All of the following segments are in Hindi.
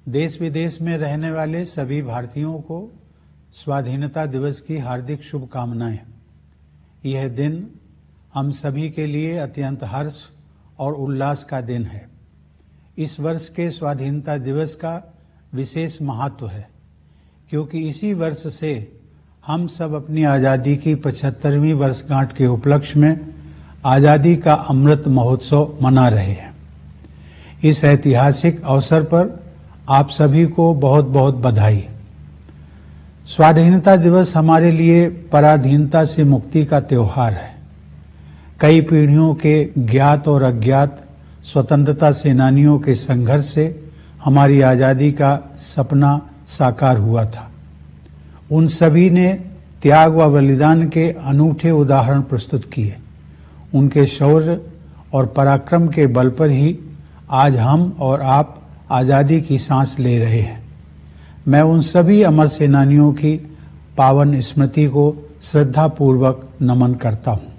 देश विदेश में रहने वाले सभी भारतीयों को स्वाधीनता दिवस की हार्दिक शुभकामनाएं। यह दिन हम सभी के लिए अत्यंत हर्ष और उल्लास का दिन है। इस वर्ष के स्वाधीनता दिवस का विशेष महत्व है क्योंकि इसी वर्ष से हम सब अपनी आजादी की 75वीं वर्षगांठ के उपलक्ष्य में आजादी का अमृत महोत्सव मना रहे हैं। इस ऐतिहासिक अवसर पर आप सभी को बहुत बहुत बधाई। स्वाधीनता दिवस हमारे लिए पराधीनता से मुक्ति का त्योहार है। कई पीढ़ियों के ज्ञात और अज्ञात स्वतंत्रता सेनानियों के संघर्ष से हमारी आजादी का सपना साकार हुआ था। उन सभी ने त्याग व बलिदान के अनूठे उदाहरण प्रस्तुत किए। उनके शौर्य और पराक्रम के बल पर ही आज हम और आप आजादी की सांस ले रहे हैं। मैं उन सभी अमर सेनानियों की पावन स्मृति को श्रद्धापूर्वक नमन करता हूं।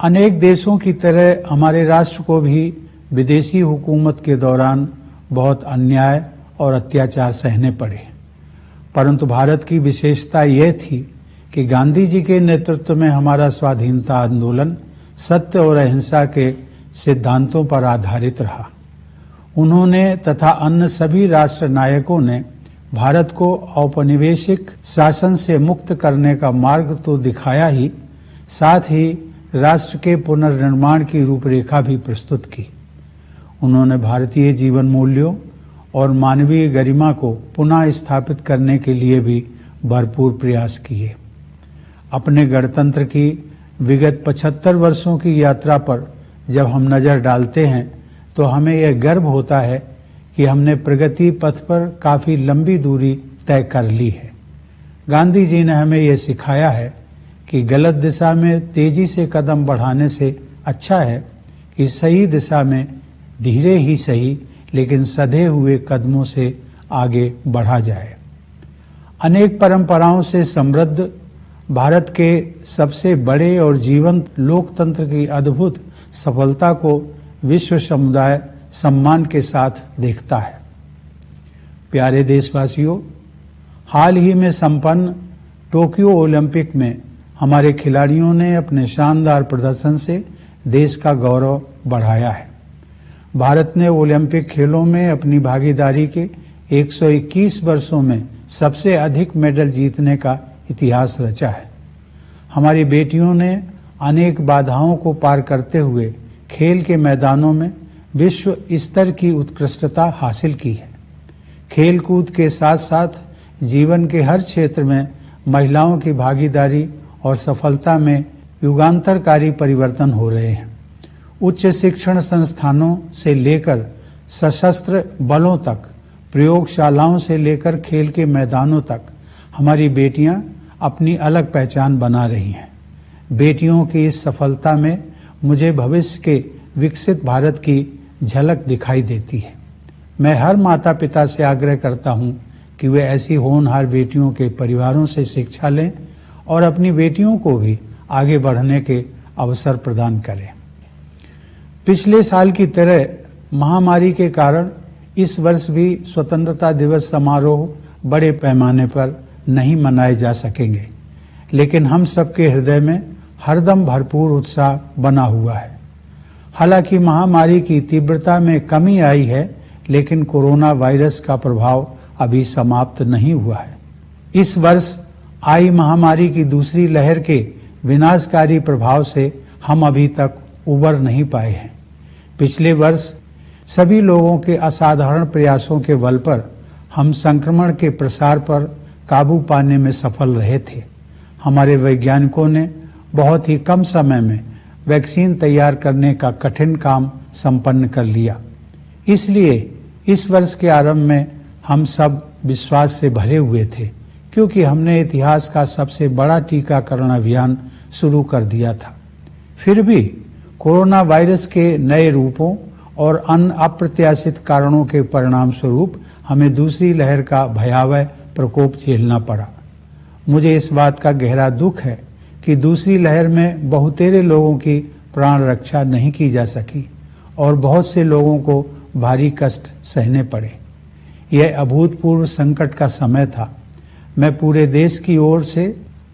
अनेक देशों की तरह हमारे राष्ट्र को भी विदेशी हुकूमत के दौरान बहुत अन्याय और अत्याचार सहने पड़े, परंतु भारत की विशेषता यह थी कि गांधी जी के नेतृत्व में हमारा स्वाधीनता आंदोलन सत्य और अहिंसा के सिद्धांतों पर आधारित रहा। उन्होंने तथा अन्य सभी राष्ट्र नायकों ने भारत को औपनिवेशिक शासन से मुक्त करने का मार्ग तो दिखाया ही, साथ ही राष्ट्र के पुनर्निर्माण की रूपरेखा भी प्रस्तुत की। उन्होंने भारतीय जीवन मूल्यों और मानवीय गरिमा को पुनः स्थापित करने के लिए भी भरपूर प्रयास किए। अपने गणतंत्र की विगत 75 वर्षों की यात्रा पर जब हम नजर डालते हैं तो हमें यह गर्व होता है कि हमने प्रगति पथ पर काफी लंबी दूरी तय कर ली है। गांधी जी ने हमें यह सिखाया है कि गलत दिशा में तेजी से कदम बढ़ाने से अच्छा है कि सही दिशा में धीरे ही सही लेकिन सधे हुए कदमों से आगे बढ़ा जाए। अनेक परंपराओं से समृद्ध भारत के सबसे बड़े और जीवंत लोकतंत्र की अद्भुत सफलता को विश्व समुदाय सम्मान के साथ देखता है। प्यारे देशवासियों, हाल ही में संपन्न टोक्यो ओलंपिक में हमारे खिलाड़ियों ने अपने शानदार प्रदर्शन से देश का गौरव बढ़ाया है। भारत ने ओलंपिक खेलों में अपनी भागीदारी के 121 वर्षों में सबसे अधिक मेडल जीतने का इतिहास रचा है। हमारी बेटियों ने अनेक बाधाओं को पार करते हुए खेल के मैदानों में विश्व स्तर की उत्कृष्टता हासिल की है। खेल कूद के साथ साथ जीवन के हर क्षेत्र में महिलाओं की भागीदारी और सफलता में युगांतरकारी परिवर्तन हो रहे हैं। उच्च शिक्षण संस्थानों से लेकर सशस्त्र बलों तक, प्रयोगशालाओं से लेकर खेल के मैदानों तक हमारी बेटियां अपनी अलग पहचान बना रही हैं। बेटियों की इस सफलता में मुझे भविष्य के विकसित भारत की झलक दिखाई देती है। मैं हर माता पिता से आग्रह करता हूं कि वे ऐसी होनहार बेटियों के परिवारों से शिक्षा लें और अपनी बेटियों को भी आगे बढ़ने के अवसर प्रदान करें। पिछले साल की तरह महामारी के कारण इस वर्ष भी स्वतंत्रता दिवस समारोह बड़े पैमाने पर नहीं मनाए जा सकेंगे, लेकिन हम सबके हृदय में हरदम भरपूर उत्साह बना हुआ है। हालांकि महामारी की तीव्रता में कमी आई है, लेकिन कोरोना वायरस का प्रभाव अभी समाप्त नहीं हुआ है। इस वर्ष आई महामारी की दूसरी लहर के विनाशकारी प्रभाव से हम अभी तक उबर नहीं पाए हैं। पिछले वर्ष सभी लोगों के असाधारण प्रयासों के बल पर हम संक्रमण के प्रसार पर काबू पाने में सफल रहे थे। हमारे वैज्ञानिकों ने बहुत ही कम समय में वैक्सीन तैयार करने का कठिन काम संपन्न कर लिया। इसलिए इस वर्ष के आरंभ में हम सब विश्वास से भरे हुए थे, क्योंकि हमने इतिहास का सबसे बड़ा टीकाकरण अभियान शुरू कर दिया था। फिर भी कोरोना वायरस के नए रूपों और अन्य अप्रत्याशित कारणों के परिणाम स्वरूप हमें दूसरी लहर का भयावह प्रकोप झेलना पड़ा। मुझे इस बात का गहरा दुख है कि दूसरी लहर में बहुतेरे लोगों की प्राण रक्षा नहीं की जा सकी और बहुत से लोगों को भारी कष्ट सहने पड़े। यह अभूतपूर्व संकट का समय था। मैं पूरे देश की ओर से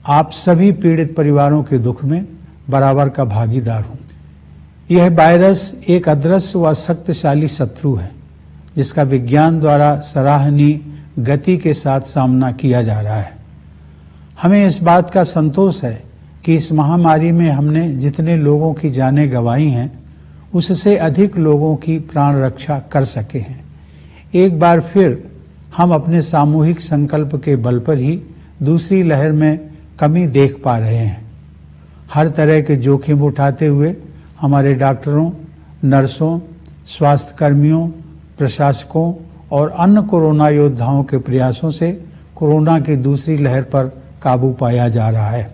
आप सभी पीड़ित परिवारों के दुख में बराबर का भागीदार हूं। यह वायरस एक अदृश्य व शक्तिशाली शत्रु है, जिसका विज्ञान द्वारा सराहनीय गति के साथ सामना किया जा रहा है। हमें इस बात का संतोष है कि इस महामारी में हमने जितने लोगों की जानें गंवाई हैं, उससे अधिक लोगों की प्राण रक्षा कर सके हैं। एक बार फिर हम अपने सामूहिक संकल्प के बल पर ही दूसरी लहर में कमी देख पा रहे हैं। हर तरह के जोखिम उठाते हुए हमारे डॉक्टरों, नर्सों, स्वास्थ्य कर्मियों, प्रशासकों और अन्य कोरोना योद्धाओं के प्रयासों से कोरोना की दूसरी लहर पर काबू पाया जा रहा है।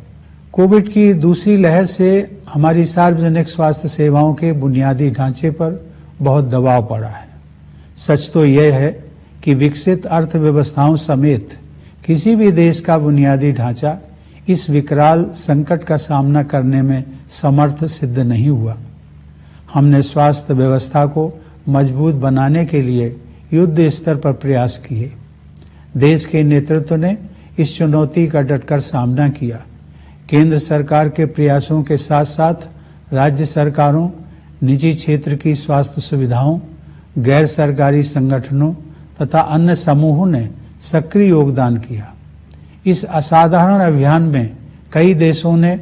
कोविड की दूसरी लहर से हमारी सार्वजनिक स्वास्थ्य सेवाओं के बुनियादी ढांचे पर बहुत दबाव पड़ा है। सच तो यह है कि विकसित अर्थव्यवस्थाओं समेत किसी भी देश का बुनियादी ढांचा इस विकराल संकट का सामना करने में समर्थ सिद्ध नहीं हुआ। हमने स्वास्थ्य व्यवस्था को मजबूत बनाने के लिए युद्ध स्तर पर प्रयास किए। देश के नेतृत्व ने इस चुनौती का डटकर सामना किया। केंद्र सरकार के प्रयासों के साथ साथ राज्य सरकारों, निजी क्षेत्र की स्वास्थ्य सुविधाओं, गैर सरकारी संगठनों तथा अन्य समूहों ने सक्रिय योगदान किया। इस असाधारण अभियान में कई देशों ने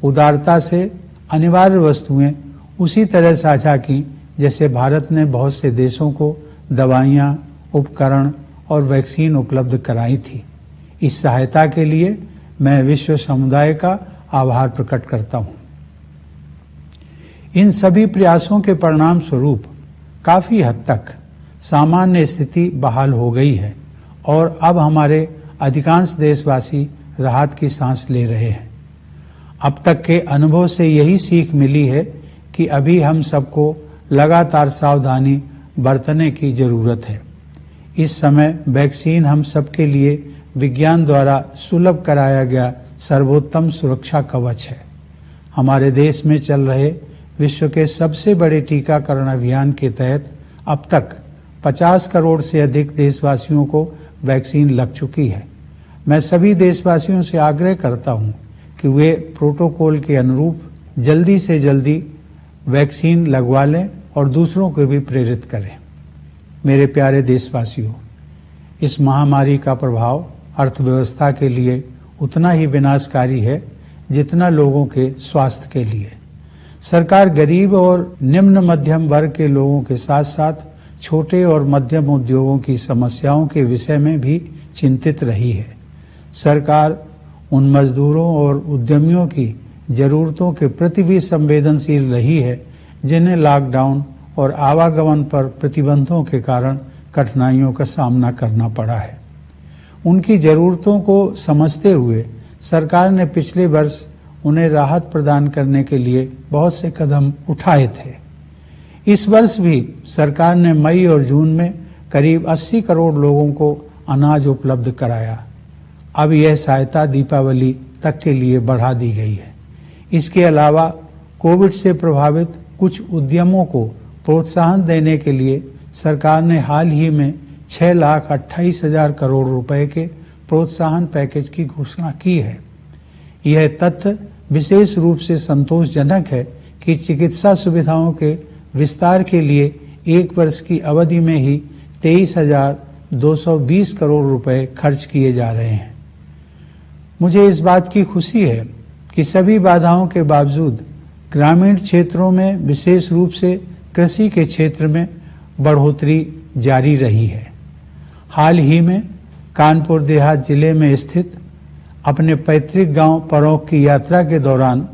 उदारता से अनिवार्य वस्तुएं उसी तरह साझा की जैसे भारत ने बहुत से देशों को दवाइयां, उपकरण और वैक्सीन उपलब्ध कराई थी। इस सहायता के लिए मैं विश्व समुदाय का आभार प्रकट करता हूं। इन सभी प्रयासों के परिणाम स्वरूप काफी हद तक सामान्य स्थिति बहाल हो गई है और अब हमारे अधिकांश देशवासी राहत की सांस ले रहे हैं। अब तक के अनुभव से यही सीख मिली है कि अभी हम सबको लगातार सावधानी बरतने की जरूरत है। इस समय वैक्सीन हम सबके लिए विज्ञान द्वारा सुलभ कराया गया सर्वोत्तम सुरक्षा कवच है। हमारे देश में चल रहे विश्व के सबसे बड़े टीकाकरण अभियान के तहत अब तक 50 करोड़ से अधिक देशवासियों को वैक्सीन लग चुकी है। मैं सभी देशवासियों से आग्रह करता हूं कि वे प्रोटोकॉल के अनुरूप जल्दी से जल्दी वैक्सीन लगवा लें और दूसरों को भी प्रेरित करें। मेरे प्यारे देशवासियों, इस महामारी का प्रभाव अर्थव्यवस्था के लिए उतना ही विनाशकारी है जितना लोगों के स्वास्थ्य के लिए। सरकार गरीब और निम्न मध्यम वर्ग के लोगों के साथ साथ छोटे और मध्यम उद्योगों की समस्याओं के विषय में भी चिंतित रही है। सरकार उन मजदूरों और उद्यमियों की जरूरतों के प्रति भी संवेदनशील रही है जिन्हें लॉकडाउन और आवागमन पर प्रतिबंधों के कारण कठिनाइयों का सामना करना पड़ा है। उनकी जरूरतों को समझते हुए सरकार ने पिछले वर्ष उन्हें राहत प्रदान करने के लिए बहुत से कदम उठाए थे। इस वर्ष भी सरकार ने मई और जून में करीब 80 करोड़ लोगों को अनाज उपलब्ध कराया। अब यह सहायता दीपावली तक के लिए बढ़ा दी गई है। इसके अलावा कोविड से प्रभावित कुछ उद्यमों को प्रोत्साहन देने के लिए सरकार ने हाल ही में 6,28,000 करोड़ रुपए के प्रोत्साहन पैकेज की घोषणा की है। यह तथ्य विशेष रूप से संतोषजनक है कि चिकित्सा सुविधाओं के विस्तार के लिए एक वर्ष की अवधि में ही 23,220 करोड़ रुपए खर्च किए जा रहे हैं। मुझे इस बात की खुशी है कि सभी बाधाओं के बावजूद ग्रामीण क्षेत्रों में विशेष रूप से कृषि के क्षेत्र में बढ़ोतरी जारी रही है। हाल ही में कानपुर देहात जिले में स्थित अपने पैतृक गांव परौख की यात्रा के दौरान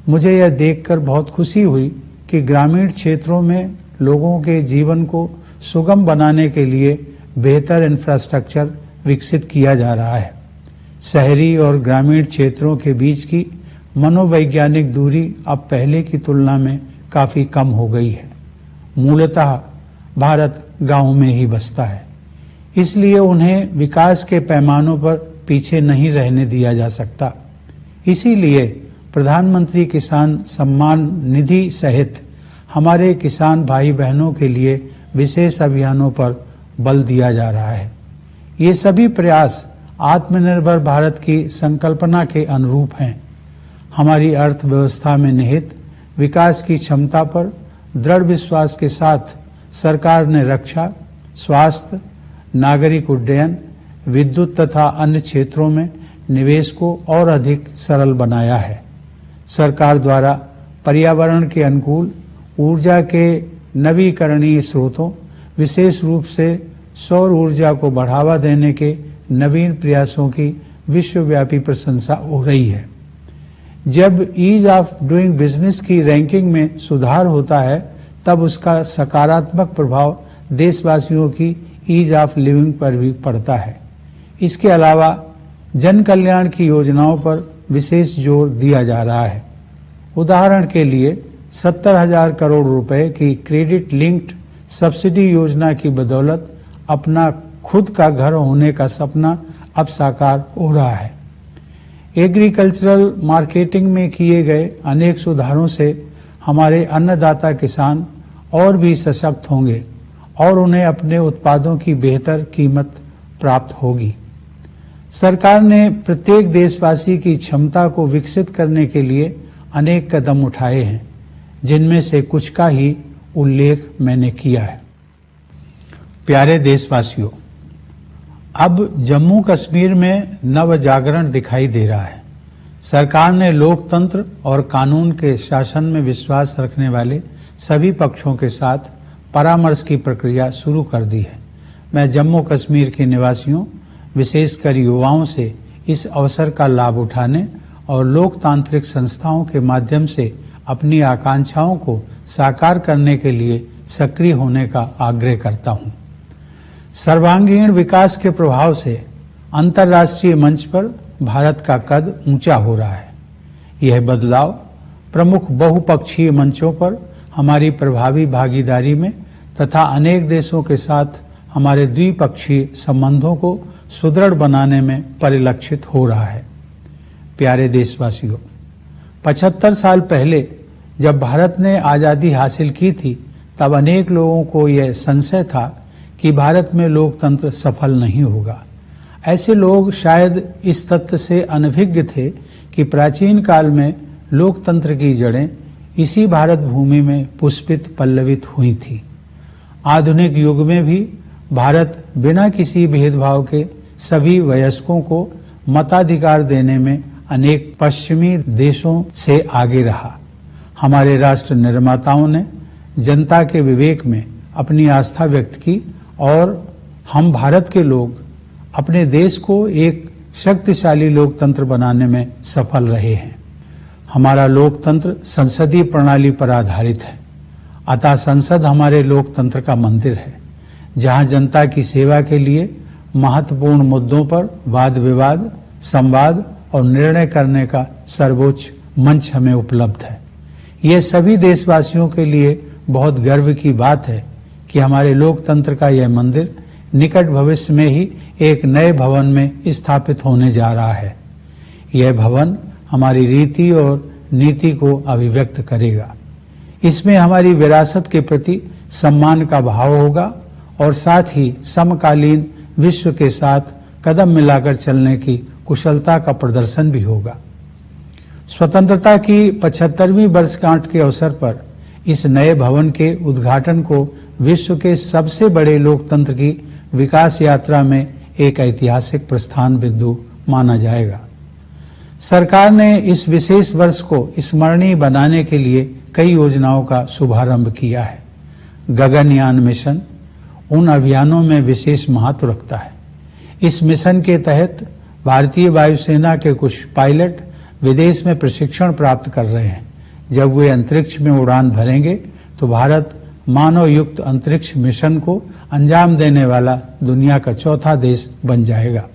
मुझे यह देखकर बहुत खुशी हुई कि ग्रामीण क्षेत्रों में लोगों के जीवन को सुगम बनाने के लिए बेहतर इंफ्रास्ट्रक्चर विकसित किया जा रहा है। शहरी और ग्रामीण क्षेत्रों के बीच की मनोवैज्ञानिक दूरी अब पहले की तुलना में काफी कम हो गई है। मूलतः भारत गांव में ही बसता है, इसलिए उन्हें विकास के पैमानों पर पीछे नहीं रहने दिया जा सकता। इसीलिए प्रधानमंत्री किसान सम्मान निधि सहित हमारे किसान भाई बहनों के लिए विशेष अभियानों पर बल दिया जा रहा है। ये सभी प्रयास आत्मनिर्भर भारत की संकल्पना के अनुरूप हैं। हमारी अर्थव्यवस्था में निहित विकास की क्षमता पर दृढ़ विश्वास के साथ सरकार ने रक्षा, स्वास्थ्य, नागरिक उड्डयन, विद्युत तथा अन्य क्षेत्रों में निवेश को और अधिक सरल बनाया है। सरकार द्वारा पर्यावरण के अनुकूल ऊर्जा के नवीकरणीय स्रोतों, विशेष रूप से सौर ऊर्जा को बढ़ावा देने के नवीन प्रयासों की विश्वव्यापी प्रशंसा हो रही है। जब ईज ऑफ डूइंग बिजनेस की रैंकिंग में सुधार होता है, तब उसका सकारात्मक प्रभाव देशवासियों की ईज ऑफ लिविंग पर भी पड़ता है। इसके अलावा जन कल्याण की योजनाओं पर विशेष जोर दिया जा रहा है। उदाहरण के लिए 70,000 करोड़ रुपए की क्रेडिट लिंक्ड सब्सिडी योजना की बदौलत अपना खुद का घर होने का सपना अब साकार हो रहा है। एग्रीकल्चरल मार्केटिंग में किए गए अनेक सुधारों से हमारे अन्नदाता किसान और भी सशक्त होंगे और उन्हें अपने उत्पादों की बेहतर कीमत प्राप्त होगी। सरकार ने प्रत्येक देशवासी की क्षमता को विकसित करने के लिए अनेक कदम उठाए हैं, जिनमें से कुछ का ही उल्लेख मैंने किया है। प्यारे देशवासियों, अब जम्मू कश्मीर में नव जागरण दिखाई दे रहा है। सरकार ने लोकतंत्र और कानून के शासन में विश्वास रखने वाले सभी पक्षों के साथ परामर्श की प्रक्रिया शुरू कर दी है। मैं जम्मू कश्मीर के निवासियों, विशेषकर युवाओं से इस अवसर का लाभ उठाने और लोकतांत्रिक संस्थाओं के माध्यम से अपनी आकांक्षाओं को साकार करने के लिए सक्रिय होने का आग्रह करता हूं। सर्वांगीण विकास के प्रभाव से अंतर्राष्ट्रीय मंच पर भारत का कद ऊंचा हो रहा है। यह बदलाव प्रमुख बहुपक्षीय मंचों पर हमारी प्रभावी भागीदारी में तथा अनेक देशों के साथ हमारे द्विपक्षीय संबंधों को सुदृढ़ बनाने में परिलक्षित हो रहा है। प्यारे देशवासियों, 75 साल पहले जब भारत ने आजादी हासिल की थी, तब अनेक लोगों को यह संशय था कि भारत में लोकतंत्र सफल नहीं होगा। ऐसे लोग शायद इस तथ्य से अनभिज्ञ थे कि प्राचीन काल में लोकतंत्र की जड़ें इसी भारत भूमि में पुष्पित पल्लवित हुई थी। आधुनिक युग में भी भारत बिना किसी भेदभाव के सभी वयस्कों को मताधिकार देने में अनेक पश्चिमी देशों से आगे रहा। हमारे राष्ट्र निर्माताओं ने जनता के विवेक में अपनी आस्था व्यक्त की और हम भारत के लोग अपने देश को एक शक्तिशाली लोकतंत्र बनाने में सफल रहे हैं। हमारा लोकतंत्र संसदीय प्रणाली पर आधारित है, अतः संसद हमारे लोकतंत्र का मंदिर है, जहां जनता की सेवा के लिए महत्वपूर्ण मुद्दों पर वाद विवाद, संवाद और निर्णय करने का सर्वोच्च मंच हमें उपलब्ध है। ये सभी देशवासियों के लिए बहुत गर्व की बात है कि हमारे लोकतंत्र का यह मंदिर निकट भविष्य में ही एक नए भवन में स्थापित होने जा रहा है। यह भवन हमारी रीति और नीति को अभिव्यक्त करेगा। इसमें हमारी विरासत के प्रति सम्मान का भाव होगा और साथ ही समकालीन विश्व के साथ कदम मिलाकर चलने की कुशलता का प्रदर्शन भी होगा। स्वतंत्रता की 75वीं वर्षगांठ के अवसर पर इस नए भवन के उद्घाटन को विश्व के सबसे बड़े लोकतंत्र की विकास यात्रा में एक ऐतिहासिक प्रस्थान बिंदु माना जाएगा। सरकार ने इस विशेष वर्ष को स्मरणीय बनाने के लिए कई योजनाओं का शुभारंभ किया है। गगनयान मिशन उन अभियानों में विशेष महत्व रखता है। इस मिशन के तहत भारतीय वायुसेना के कुछ पायलट विदेश में प्रशिक्षण प्राप्त कर रहे हैं। जब वे अंतरिक्ष में उड़ान भरेंगे तो भारत मानव युक्त अंतरिक्ष मिशन को अंजाम देने वाला दुनिया का चौथा देश बन जाएगा।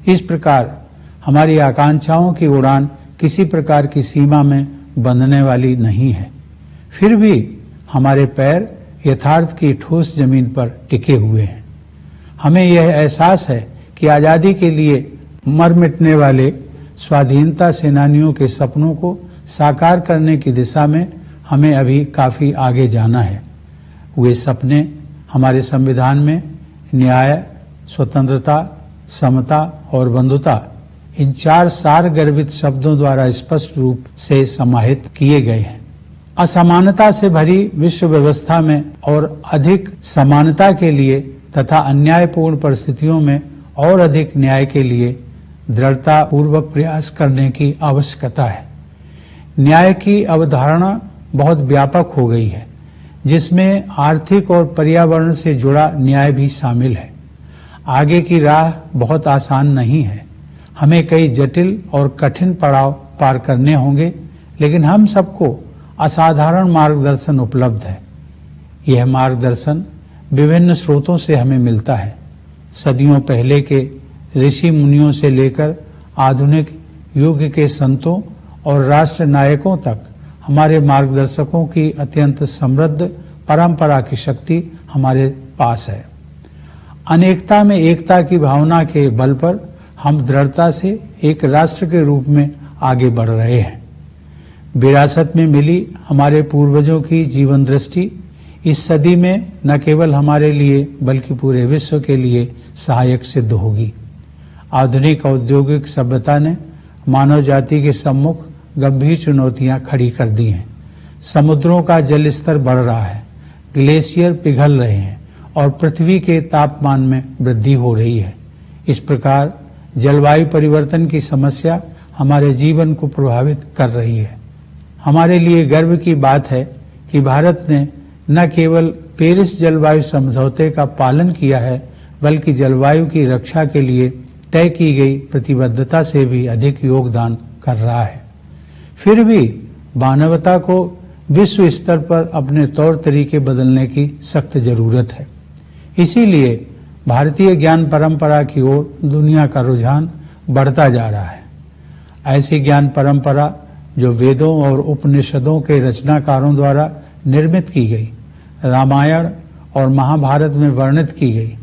इस प्रकार हमारी आकांक्षाओं की उड़ान किसी प्रकार की सीमा में बंधने वाली नहीं है। फिर भी हमारे पैर यथार्थ की ठोस जमीन पर टिके हुए हैं। हमें यह एहसास है कि आजादी के लिए मर मिटने वाले स्वाधीनता सेनानियों के सपनों को साकार करने की दिशा में हमें अभी काफी आगे जाना है। वे सपने हमारे संविधान में न्याय, स्वतंत्रता, समता और बंधुता इन 4 सार गर्भित शब्दों द्वारा स्पष्ट रूप से समाहित किए गए हैं। असमानता से भरी विश्व व्यवस्था में और अधिक समानता के लिए तथा अन्यायपूर्ण परिस्थितियों में और अधिक न्याय के लिए दृढ़तापूर्वक प्रयास करने की आवश्यकता है। न्याय की अवधारणा बहुत व्यापक हो गई है, जिसमें आर्थिक और पर्यावरण से जुड़ा न्याय भी शामिल है। आगे की राह बहुत आसान नहीं है। हमें कई जटिल और कठिन पड़ाव पार करने होंगे, लेकिन हम सबको असाधारण मार्गदर्शन उपलब्ध है। यह मार्गदर्शन विभिन्न स्रोतों से हमें मिलता है। सदियों पहले के ऋषि मुनियों से लेकर आधुनिक युग के संतों और राष्ट्र नायकों तक हमारे मार्गदर्शकों की अत्यंत समृद्ध परंपरा की शक्ति हमारे पास है। अनेकता में एकता की भावना के बल पर हम दृढ़ता से एक राष्ट्र के रूप में आगे बढ़ रहे हैं। विरासत में मिली हमारे पूर्वजों की जीवन दृष्टि इस सदी में न केवल हमारे लिए बल्कि पूरे विश्व के लिए सहायक सिद्ध होगी। आधुनिक औद्योगिक सभ्यता ने मानव जाति के सम्मुख गंभीर चुनौतियां खड़ी कर दी हैं। समुद्रों का जल स्तर बढ़ रहा है, ग्लेशियर पिघल रहे हैं और पृथ्वी के तापमान में वृद्धि हो रही है। इस प्रकार जलवायु परिवर्तन की समस्या हमारे जीवन को प्रभावित कर रही है। हमारे लिए गर्व की बात है कि भारत ने न केवल पेरिस जलवायु समझौते का पालन किया है, बल्कि जलवायु की रक्षा के लिए तय की गई प्रतिबद्धता से भी अधिक योगदान कर रहा है। फिर भी मानवता को विश्व स्तर पर अपने तौर तरीके बदलने की सख्त जरूरत है। इसीलिए भारतीय ज्ञान परंपरा की ओर दुनिया का रुझान बढ़ता जा रहा है। ऐसी ज्ञान परंपरा जो वेदों और उपनिषदों के रचनाकारों द्वारा निर्मित की गई, रामायण और महाभारत में वर्णित की गई,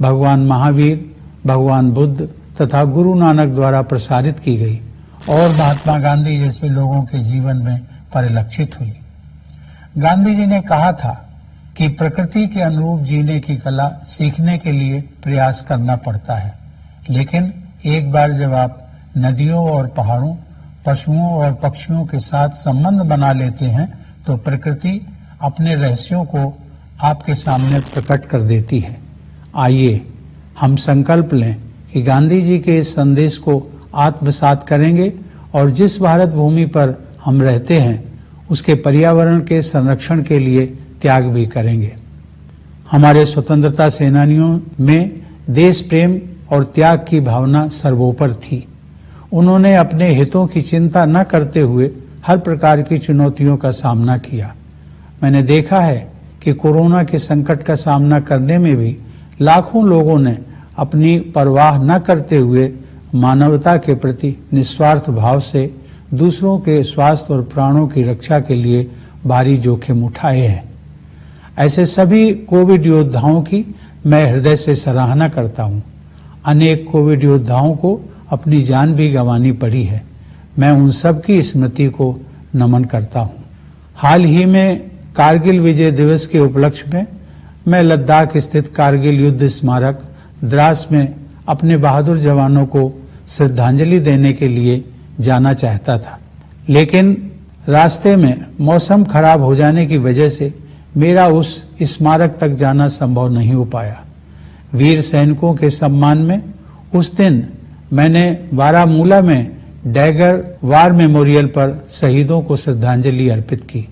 भगवान महावीर, भगवान बुद्ध तथा गुरु नानक द्वारा प्रसारित की गई और महात्मा गांधी जैसे लोगों के जीवन में परिलक्षित हुई। गांधी जी ने कहा था कि प्रकृति के अनुरूप जीने की कला सीखने के लिए प्रयास करना पड़ता है, लेकिन एक बार जब आप नदियों और पहाड़ों, पशुओं और पक्षियों के साथ संबंध बना लेते हैं तो प्रकृति अपने रहस्यों को आपके सामने प्रकट कर देती है। आइए हम संकल्प लें कि गांधी जी के इस संदेश को आत्मसात करेंगे और जिस भारत भूमि पर हम रहते हैं उसके पर्यावरण के संरक्षण के लिए त्याग भी करेंगे। हमारे स्वतंत्रता सेनानियों में देश प्रेम और त्याग की भावना सर्वोपर थी। उन्होंने अपने हितों की चिंता न करते हुए हर प्रकार की चुनौतियों का सामना किया। मैंने देखा है कि कोरोना के संकट का सामना करने में भी लाखों लोगों ने अपनी परवाह न करते हुए मानवता के प्रति निस्वार्थ भाव से दूसरों के स्वास्थ्य और प्राणों की रक्षा के लिए भारी जोखिम उठाए हैं। ऐसे सभी कोविड योद्धाओं की मैं हृदय से सराहना करता हूं। अनेक कोविड योद्धाओं को अपनी जान भी गंवानी पड़ी है। मैं उन सब की स्मृति को नमन करता हूं। हाल ही में कारगिल विजय दिवस के उपलक्ष्य में मैं लद्दाख स्थित कारगिल युद्ध स्मारक द्रास में अपने बहादुर जवानों को श्रद्धांजलि देने के लिए जाना चाहता था, लेकिन रास्ते में मौसम खराब हो जाने की वजह से मेरा उस स्मारक तक जाना संभव नहीं हो पाया। वीर सैनिकों के सम्मान में उस दिन मैंने बारामूला में डैगर वार मेमोरियल पर शहीदों को श्रद्धांजलि अर्पित की।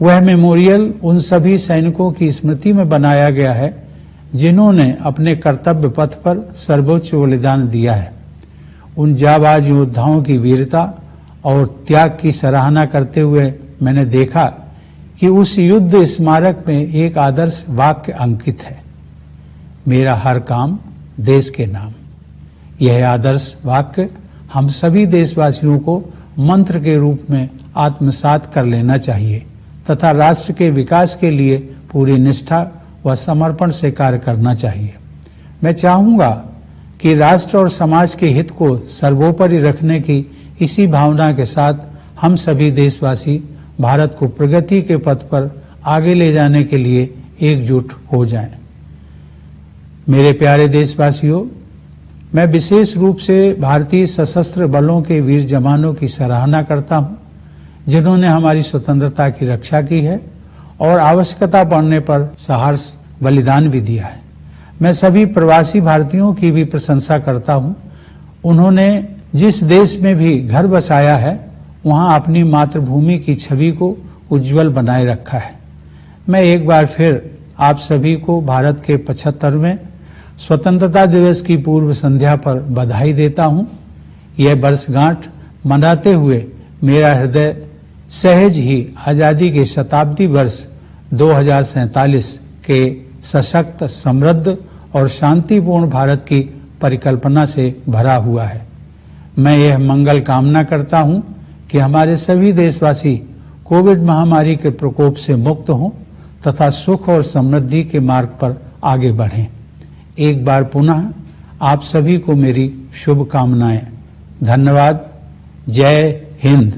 वह मेमोरियल उन सभी सैनिकों की स्मृति में बनाया गया है जिन्होंने अपने कर्तव्य पथ पर सर्वोच्च बलिदान दिया है। उन जाबाज योद्धाओं की वीरता और त्याग की सराहना करते हुए मैंने देखा कि उस युद्ध स्मारक में एक आदर्श वाक्य अंकित है, मेरा हर काम देश के नाम। यह आदर्श वाक्य हम सभी देशवासियों को मंत्र के रूप में आत्मसात कर लेना चाहिए तथा राष्ट्र के विकास के लिए पूरी निष्ठा व समर्पण से कार्य करना चाहिए। मैं चाहूंगा कि राष्ट्र और समाज के हित को सर्वोपरि रखने की इसी भावना के साथ हम सभी देशवासी भारत को प्रगति के पथ पर आगे ले जाने के लिए एकजुट हो जाएं। मेरे प्यारे देशवासियों, मैं विशेष रूप से भारतीय सशस्त्र बलों के वीर जवानों की सराहना करता हूं, जिन्होंने हमारी स्वतंत्रता की रक्षा की है और आवश्यकता पड़ने पर साहस बलिदान भी दिया है। मैं सभी प्रवासी भारतीयों की भी प्रशंसा करता हूं। उन्होंने जिस देश में भी घर बसाया है, वहां अपनी मातृभूमि की छवि को उज्जवल बनाए रखा है। मैं एक बार फिर आप सभी को भारत के 75वें स्वतंत्रता दिवस की पूर्व संध्या पर बधाई देता हूं। यह वर्षगांठ मनाते हुए मेरा हृदय सहज ही आजादी के शताब्दी वर्ष 2047 के सशक्त, समृद्ध और शांतिपूर्ण भारत की परिकल्पना से भरा हुआ है। मैं यह मंगल कामना करता हूं कि हमारे सभी देशवासी कोविड महामारी के प्रकोप से मुक्त हों तथा सुख और समृद्धि के मार्ग पर आगे बढ़ें। एक बार पुनः आप सभी को मेरी शुभकामनाएं। धन्यवाद। जय हिंद।